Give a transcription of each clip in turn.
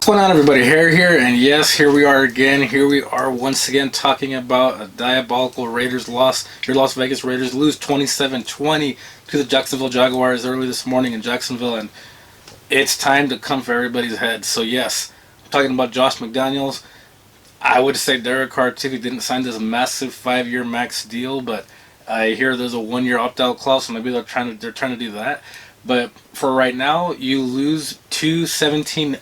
What's going on, everybody? Hair here, and yes, here we are again. Here we are once again talking about a diabolical Raiders loss. Your Las Vegas Raiders lose 27-20 to the Jacksonville Jaguars early this morning in Jacksonville, and it's time to come for everybody's head. So yes, I'm talking about Josh McDaniels. I would say Derek Carr too. He didn't sign this massive 5-year max deal, but I hear there's a 1-year opt-out clause, so maybe they're trying to do that. But for right now, you lose two 17-0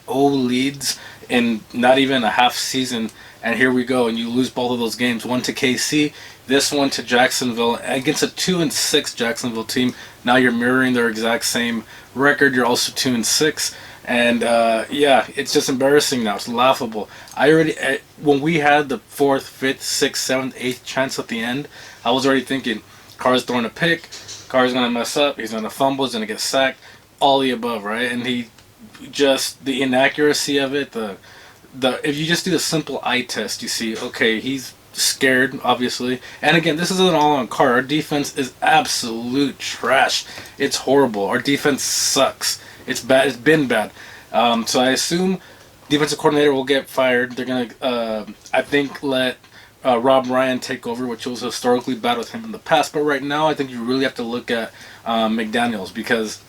leads in not even a half season, and here we go, and you lose both of those games. One to KC, this one to Jacksonville, against a 2-6 Jacksonville team. Now you're mirroring their exact same record. You're also 2-6, and yeah, it's just embarrassing now. It's laughable. When we had the 4th, 5th, 6th, 7th, 8th chance at the end, I was already thinking, Carr's throwing a pick. Carr's going to mess up. He's going to fumble. He's going to get sacked. All the above, right? And he just, the inaccuracy of it, if you just do the simple eye test, you see, okay, he's scared, obviously. And again, this isn't all on Carr. Our defense is absolute trash. It's horrible. Our defense sucks. It's bad. It's been bad. So I assume defensive coordinator will get fired. They're going to, I think, let Rob Ryan take over, which was historically bad with him in the past. But right now, I think you really have to look at McDaniels, because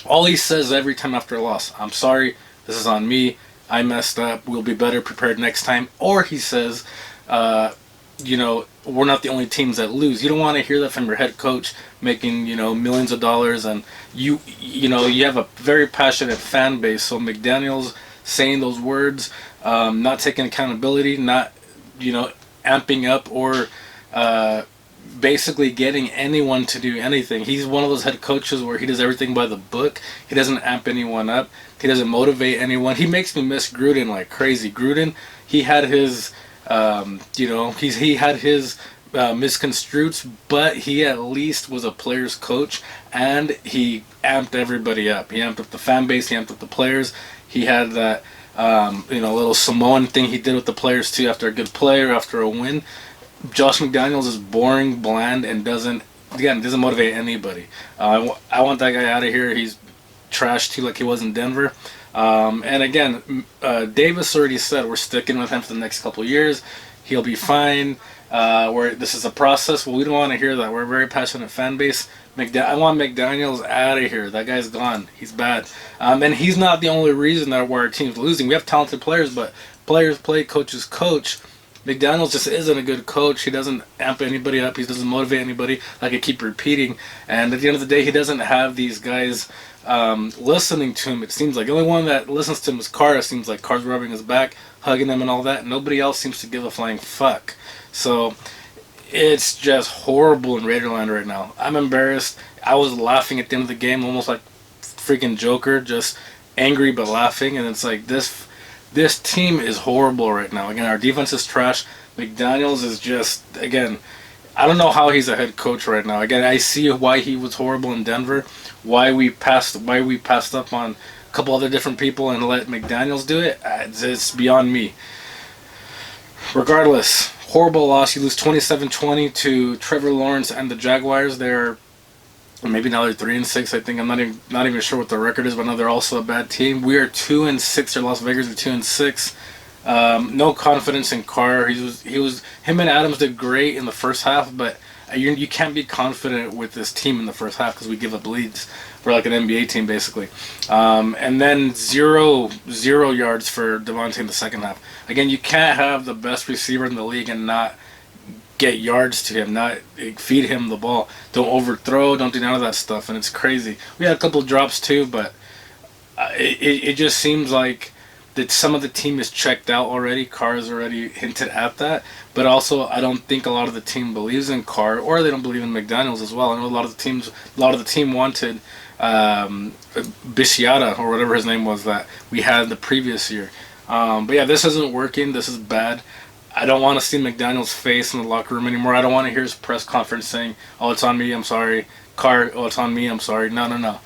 all he says every time after a loss, I'm sorry, this is on me, I messed up, we'll be better prepared next time. Or he says, we're not the only teams that lose. You don't want to hear that from your head coach making, millions of dollars, and you have a very passionate fan base. So McDaniels saying those words, not taking accountability, not, amping up or basically getting anyone to do anything. He's one of those head coaches where he does everything by the book. He doesn't amp anyone up. He doesn't motivate anyone. He makes me miss Gruden like crazy. Gruden, he had his, he had his misconstrueds, but he at least was a player's coach, and he amped everybody up. He amped up the fan base. He amped up the players. He had that little Samoan thing he did with the players too after a good play or after a win. Josh McDaniels is boring, bland, and doesn't motivate anybody. I want that guy out of here. He's trash too, like he was in Denver. And again, Davis already said we're sticking with him for the next couple of years. He'll be fine. This is a process. Well, we don't want to hear that. We're a very passionate fan base. I want McDaniels out of here. That guy's gone. He's bad. And he's not the only reason that our team's losing. We have talented players, but players play, coaches coach. McDaniels just isn't a good coach. He doesn't amp anybody up. He doesn't motivate anybody, like I keep repeating. And at the end of the day, he doesn't have these guys listening to him. It seems like the only one that listens to him is Carr. It seems like Carr's rubbing his back, hugging him and all that. Nobody else seems to give a flying fuck. So it's just horrible in Raiderland right now. I'm embarrassed. I was laughing at the end of the game, almost like freaking Joker, just angry but laughing. And it's like this team is horrible right now. Again, our defense is trash. McDaniels is just, again, I don't know how he's a head coach right now. Again, I see why he was horrible in Denver, why we passed up on a couple other different people and let McDaniels do it. It's beyond me. Regardless, horrible loss. You lose 27-20 to Trevor Lawrence and the Jaguars. They're 3-6. I think I'm not even sure what their record is, but I know they're also a bad team. We are 2-6. Or Las Vegas are 2-6. No confidence in Carr. Him and Adams did great in the first half, but you can't be confident with this team in the first half because we give up leads. We're like an NBA team basically. And then zero yards for Devontae in the second half. Again, you can't have the best receiver in the league and not get yards to him, not feed him the ball. Don't overthrow, don't do none of that stuff, and it's crazy. We had a couple of drops too, but it just seems like that some of the team is checked out already. Carr has already hinted at that, but also I don't think a lot of the team believes in Carr, or they don't believe in McDaniels as well. I know a lot of the team wanted Bisiata or whatever his name was that we had the previous year. But yeah, this isn't working. This is bad. I don't want to see McDaniels' face in the locker room anymore. I don't want to hear his press conference saying, "Oh, it's on me, I'm sorry." Carr, "Oh, it's on me, I'm sorry." No.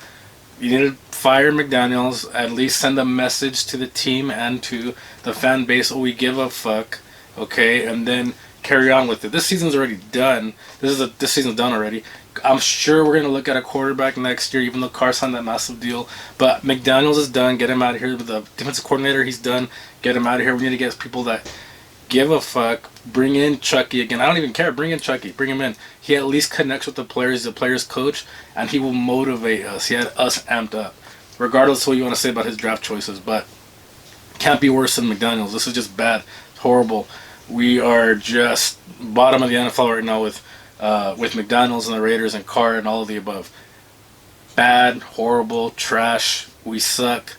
You need to fire McDaniels. At least send a message to the team and to the fan base. Oh, we give a fuck, okay? And then carry on with it. This season's already done. This season's done already. I'm sure we're gonna look at a quarterback next year, even though Carr signed that massive deal. But McDaniels is done. Get him out of here. The defensive coordinator, he's done. Get him out of here. We need to get people that give a fuck. Bring in Chucky again. I don't even care. Bring in Chucky. Bring him in. He at least connects with the players. The players coach, and he will motivate us. He had us amped up, regardless of what you want to say about his draft choices. But can't be worse than McDaniels. This is just bad. It's horrible. We are just bottom of the NFL right now with McDaniels and the Raiders and Carr and all of the above. Bad, horrible, trash. We suck.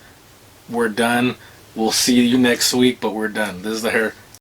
We're done. We'll see you next week, but we're done. This is the hair